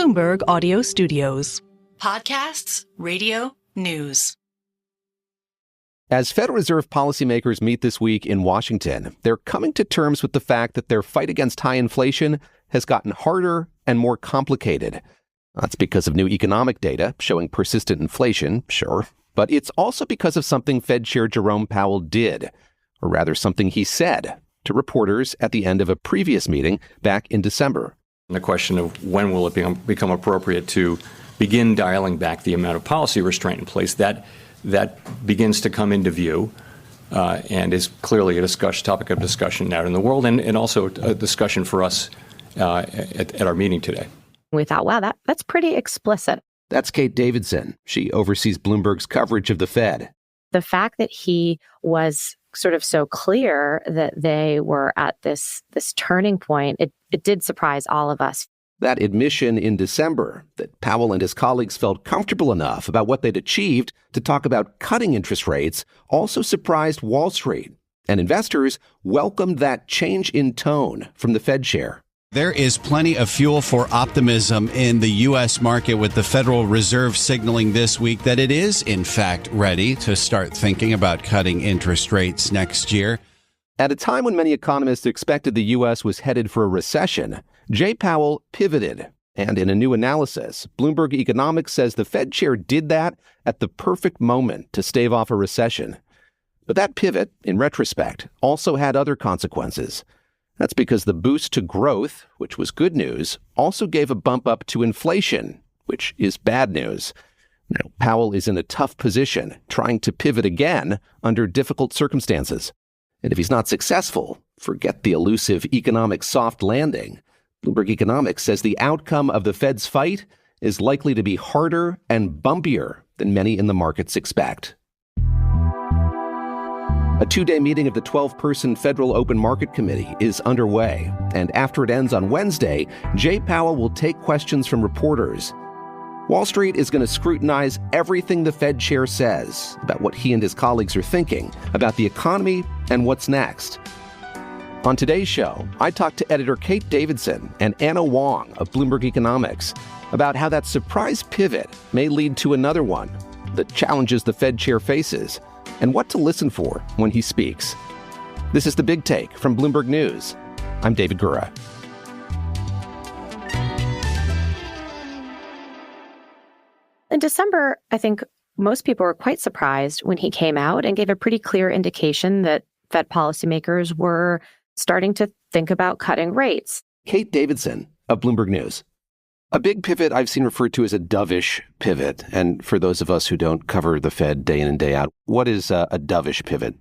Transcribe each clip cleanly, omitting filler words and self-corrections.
Bloomberg Audio Studios. Podcasts, radio, news. As Federal Reserve policymakers meet this week in Washington, they're coming to terms with the fact that their fight against high inflation has gotten harder and more complicated. That's because of new economic data showing persistent inflation, sure, but it's also because of something Fed Chair Jerome Powell did, or rather something he said to reporters at the end of a previous meeting back in December. The question of when will it become appropriate to begin dialing back the amount of policy restraint in place, that begins to come into view and is clearly a topic of discussion out in the world and also a discussion for us at our meeting today. We thought, wow, that's pretty explicit. That's Kate Davidson. She oversees Bloomberg's coverage of the Fed. The fact that he was sort of so clear that they were at this turning point, it did surprise all of us. That admission in December that Powell and his colleagues felt comfortable enough about what they'd achieved to talk about cutting interest rates also surprised Wall Street, and investors welcomed that change in tone from the Fed chair. There is plenty of fuel for optimism in the U.S. market, with the Federal Reserve signaling this week that it is, in fact, ready to start thinking about cutting interest rates next year. At a time when many economists expected the U.S. was headed for a recession, Jay Powell pivoted. And in a new analysis, Bloomberg Economics says the Fed chair did that at the perfect moment to stave off a recession. But that pivot, in retrospect, also had other consequences. That's because the boost to growth, which was good news, also gave a bump up to inflation, which is bad news. Now, Powell is in a tough position, trying to pivot again under difficult circumstances. And if he's not successful, forget the elusive economic soft landing. Bloomberg Economics says the outcome of the Fed's fight is likely to be harder and bumpier than many in the markets expect. A two-day meeting of the 12-person Federal Open Market Committee is underway, and after it ends on Wednesday, Jay Powell will take questions from reporters. Wall Street is going to scrutinize everything the Fed chair says about what he and his colleagues are thinking about the economy and what's next. On today's show, I talked to editor Kate Davidson and Anna Wong of Bloomberg Economics about how that surprise pivot may lead to another one, the challenges the Fed chair faces, and what to listen for when he speaks. This is The Big Take from Bloomberg News. I'm David Gura. In December, I think most people were quite surprised when he came out and gave a pretty clear indication that Fed policymakers were starting to think about cutting rates. Kate Davidson of Bloomberg News. A big pivot I've seen referred to as a dovish pivot. And for those of us who don't cover the Fed day in and day out, what is a dovish pivot?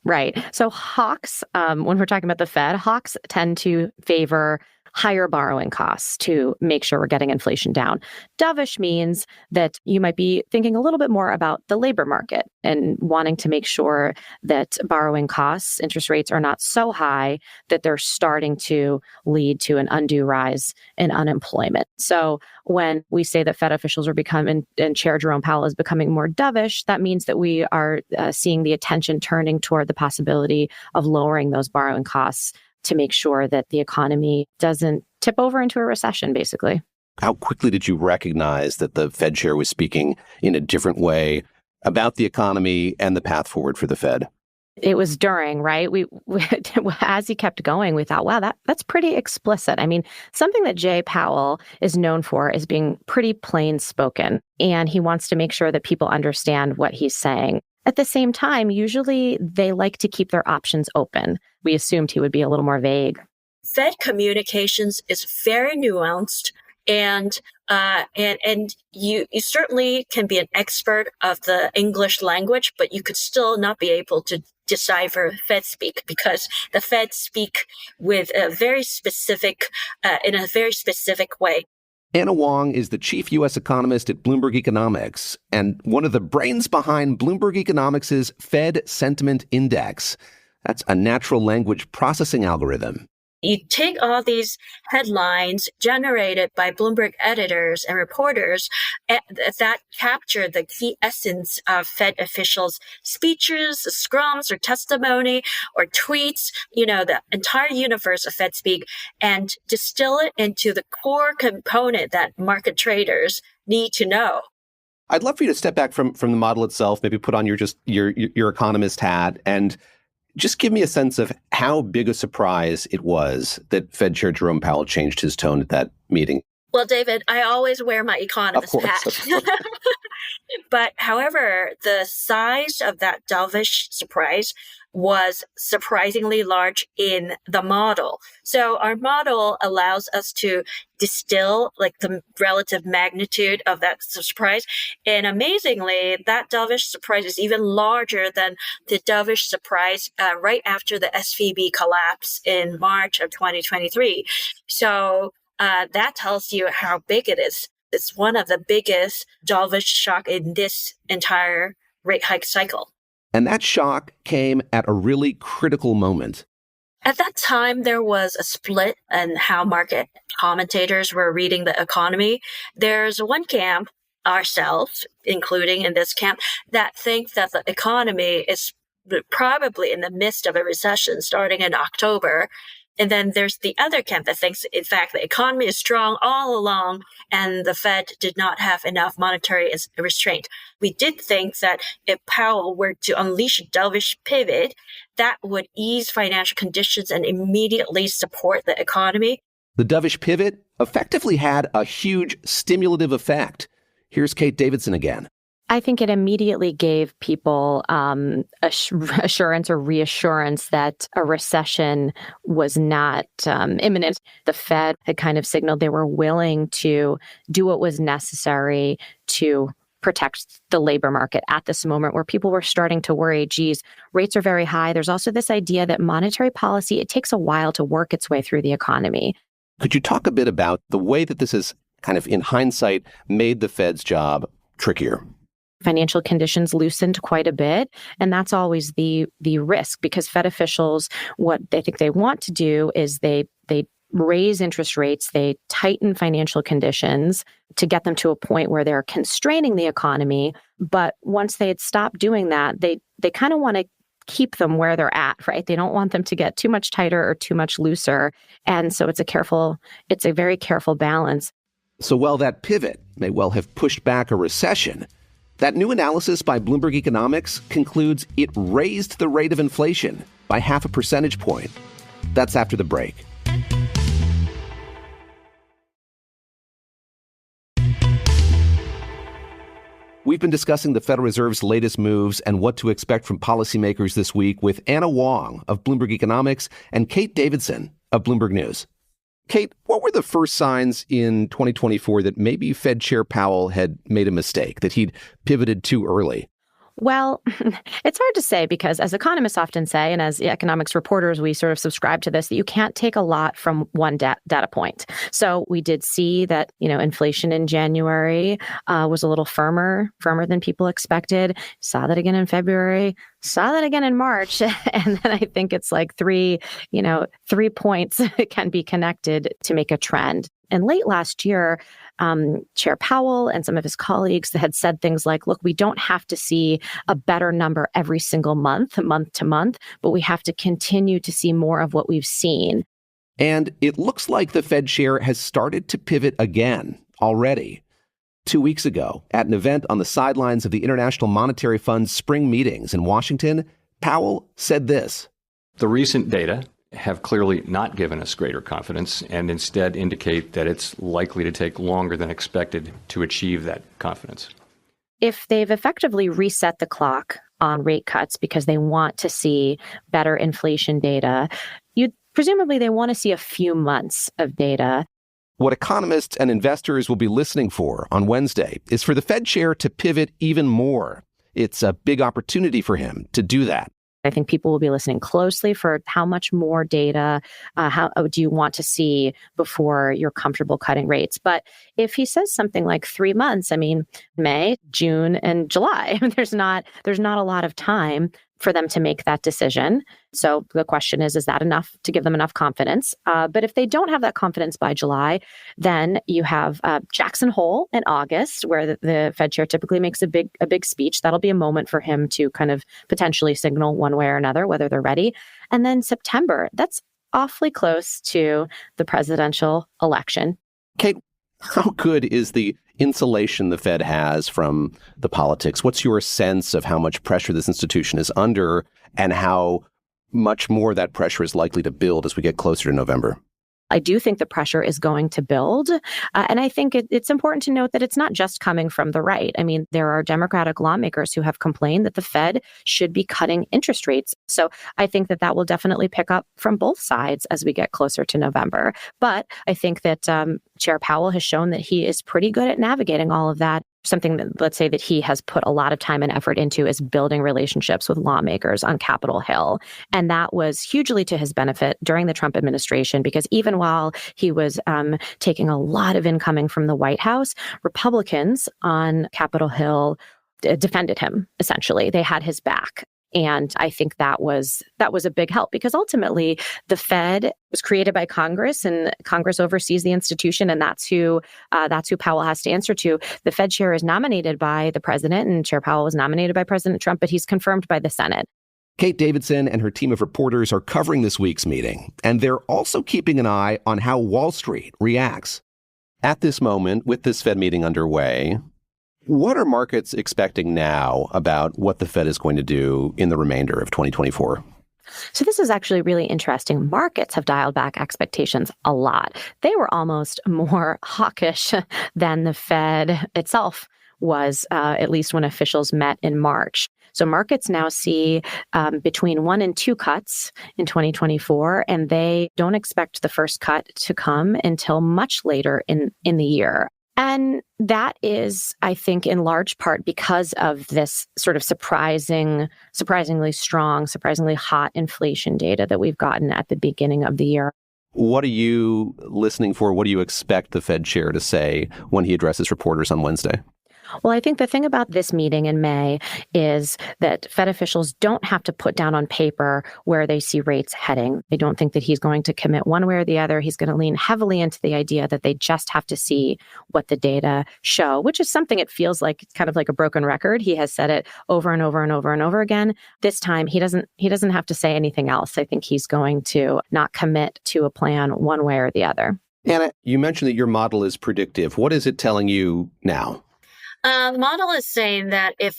Right. So hawks, when we're talking about the Fed, hawks tend to favor higher borrowing costs to make sure we're getting inflation down. Dovish means that you might be thinking a little bit more about the labor market and wanting to make sure that borrowing costs, interest rates are not so high that they're starting to lead to an undue rise in unemployment. So when we say that Fed officials are becoming, and Chair Jerome Powell is becoming more dovish, that means that we are seeing the attention turning toward the possibility of lowering those borrowing costs to make sure that the economy doesn't tip over into a recession, basically. How quickly did you recognize that the Fed chair was speaking in a different way about the economy and the path forward for the Fed? It was during, right? We as he kept going, we thought, wow, that's pretty explicit. I mean, something that Jay Powell is known for is being pretty plain spoken, and he wants to make sure that people understand what he's saying. At the same time, usually they like to keep their options open. We assumed he would be a little more vague. Fed communications is very nuanced, and you certainly can be an expert of the English language, but you could still not be able to decipher Fed speak, because the Fed speak with a very specific, in a very specific way. Anna Wong is the chief U.S. economist at Bloomberg Economics and one of the brains behind Bloomberg Economics' Fed Sentiment Index. That's a natural language processing algorithm. You take all these headlines generated by Bloomberg editors and reporters that capture the key essence of Fed officials' speeches, scrums, or testimony, or tweets, the entire universe of Fed speak, and distill it into the core component that market traders need to know. I'd love for you to step back from the model itself, maybe put on your economist hat, and just give me a sense of how big a surprise it was that Fed Chair Jerome Powell changed his tone at that meeting. Well, David, I always wear my economist hat. But however, the size of that dovish surprise was surprisingly large in the model. So our model allows us to distill the relative magnitude of that surprise. And amazingly, that dovish surprise is even larger than the dovish surprise right after the SVB collapse in March of 2023. So that tells you how big it is. It's one of the biggest dovish shock in this entire rate hike cycle. And that shock came at a really critical moment. At that time, there was a split in how market commentators were reading the economy. There's one camp, ourselves, including in this camp, that think that the economy is probably in the midst of a recession starting in October. And then there's the other camp that thinks, in fact, the economy is strong all along and the Fed did not have enough monetary restraint. We did think that if Powell were to unleash a dovish pivot, that would ease financial conditions and immediately support the economy. The dovish pivot effectively had a huge stimulative effect. Here's Kate Davidson again. I think it immediately gave people assurance or reassurance that a recession was not imminent. The Fed had kind of signaled they were willing to do what was necessary to protect the labor market at this moment where people were starting to worry, geez, rates are very high. There's also this idea that monetary policy, it takes a while to work its way through the economy. Could you talk a bit about the way that this has kind of, in hindsight, made the Fed's job trickier? Financial conditions loosened quite a bit. And that's always the risk, because Fed officials, what they think they want to do is they raise interest rates, they tighten financial conditions to get them to a point where they're constraining the economy. But once they had stopped doing that, they kind of want to keep them where they're at, right? They don't want them to get too much tighter or too much looser. And so it's a very careful balance. So while that pivot may well have pushed back a recession, that new analysis by Bloomberg Economics concludes it raised the rate of inflation by 0.5 percentage point. That's after the break. We've been discussing the Federal Reserve's latest moves and what to expect from policymakers this week with Anna Wong of Bloomberg Economics and Kate Davidson of Bloomberg News. Kate, what were the first signs in 2024 that maybe Fed Chair Powell had made a mistake, that he'd pivoted too early? Well, it's hard to say because, as economists often say, and as economics reporters, we sort of subscribe to this, that you can't take a lot from one data point. So we did see that, inflation in January was a little firmer than people expected. Saw that again in February, saw that again in March. And then I think it's like 3 points can be connected to make a trend. And late last year, Chair Powell and some of his colleagues had said things like, look, we don't have to see a better number every single month to month, but we have to continue to see more of what we've seen. And it looks like the Fed chair has started to pivot again already. 2 weeks ago, at an event on the sidelines of the International Monetary Fund's spring meetings in Washington, Powell said this. The recent data have clearly not given us greater confidence and instead indicate that it's likely to take longer than expected to achieve that confidence. If they've effectively reset the clock on rate cuts because they want to see better inflation data, presumably they want to see a few months of data. What economists and investors will be listening for on Wednesday is for the Fed chair to pivot even more. It's a big opportunity for him to do that. I think people will be listening closely for how much more data, how do you want to see before you're comfortable cutting rates. But if he says something like 3 months, May, June, and July, there's not a lot of time. for them to make that decision. So the question is that enough to give them enough confidence? But if they don't have that confidence by July, then you have Jackson Hole in August, where the Fed chair typically makes a big speech. That'll be a moment for him to kind of potentially signal one way or another whether they're ready. And then September, that's awfully close to the presidential election. Kate, how good is the insulation the Fed has from the politics? What's your sense of how much pressure this institution is under and how much more that pressure is likely to build as we get closer to November? I do think the pressure is going to build. And I think it's important to note that it's not just coming from the right. I mean, there are Democratic lawmakers who have complained that the Fed should be cutting interest rates. So I think that will definitely pick up from both sides as we get closer to November. But I think that Chair Powell has shown that he is pretty good at navigating all of that. Something that, let's say, that he has put a lot of time and effort into is building relationships with lawmakers on Capitol Hill. And that was hugely to his benefit during the Trump administration, because even while he was taking a lot of incoming from the White House, Republicans on Capitol Hill defended him, essentially. They had his back. And I think that was a big help, because ultimately the Fed was created by Congress, and Congress oversees the institution, and that's who Powell has to answer to. The Fed chair is nominated by the president, and Chair Powell was nominated by President Trump, but he's confirmed by the Senate. Kate Davidson and her team of reporters are covering this week's meeting, and they're also keeping an eye on how Wall Street reacts. At this moment, with this Fed meeting underway, what are markets expecting now about what the Fed is going to do in the remainder of 2024? So this is actually really interesting. Markets have dialed back expectations a lot. They were almost more hawkish than the Fed itself was, at least when officials met in March. So markets now see between 1 and 2 cuts in 2024, and they don't expect the first cut to come until much later in the year. And that is, I think, in large part because of this sort of surprisingly strong, surprisingly hot inflation data that we've gotten at the beginning of the year. What are you listening for? What do you expect the Fed chair to say when he addresses reporters on Wednesday? Well, I think the thing about this meeting in May is that Fed officials don't have to put down on paper where they see rates heading. They don't think that he's going to commit one way or the other. He's going to lean heavily into the idea that they just have to see what the data show, which is something it feels like kind of like a broken record. He has said it over and over and over and over again. This time, he doesn't have to say anything else. I think he's going to not commit to a plan one way or the other. Anna, you mentioned that your model is predictive. What is it telling you now? The model is saying that if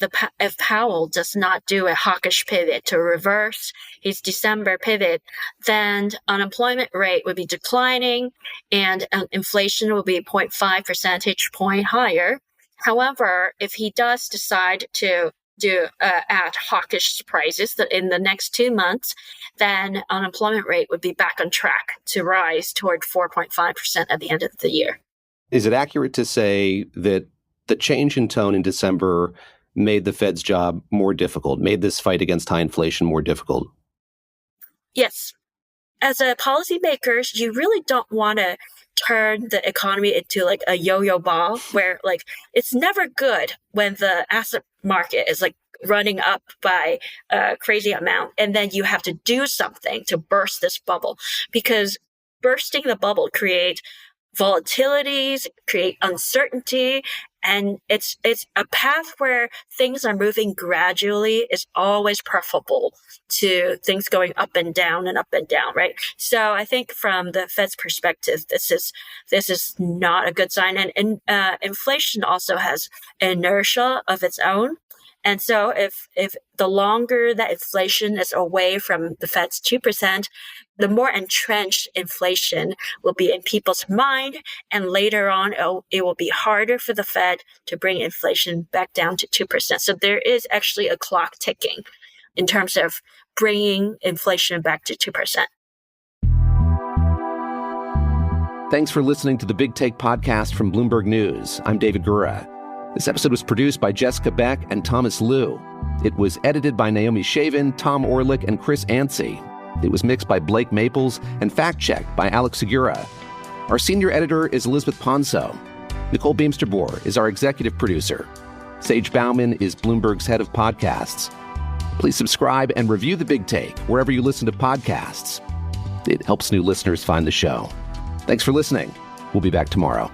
Powell does not do a hawkish pivot to reverse his December pivot, then unemployment rate would be declining and inflation will be 0.5 percentage point higher. However, if he does decide to add hawkish surprises in the next 2 months, then unemployment rate would be back on track to rise toward 4.5% at the end of the year. Is it accurate to say that the change in tone in December made the Fed's job more difficult, made this fight against high inflation more difficult? Yes. As a policymakers, you really don't want to turn the economy into like a yo-yo ball where like it's never good when the asset market is like running up by a crazy amount and then you have to do something to burst this bubble, because bursting the bubble creates volatilities, create uncertainty, and it's a path where things are moving gradually is always preferable to things going up and down, right? So I think from the Fed's perspective, this is not a good sign. And inflation also has inertia of its own. And so if the longer that inflation is away from the Fed's 2%, the more entrenched inflation will be in people's mind. And later on, it will be harder for the Fed to bring inflation back down to 2%. So there is actually a clock ticking in terms of bringing inflation back to 2%. Thanks for listening to the Big Take podcast from Bloomberg News. I'm David Gura. This episode was produced by Jessica Beck and Thomas Liu. It was edited by Naomi Shavin, Tom Orlick, and Chris Ansey. It was mixed by Blake Maples and fact-checked by Alex Segura. Our senior editor is Elizabeth Ponso. Nicole Beamsterboer is our executive producer. Sage Bauman is Bloomberg's head of podcasts. Please subscribe and review The Big Take wherever you listen to podcasts. It helps new listeners find the show. Thanks for listening. We'll be back tomorrow.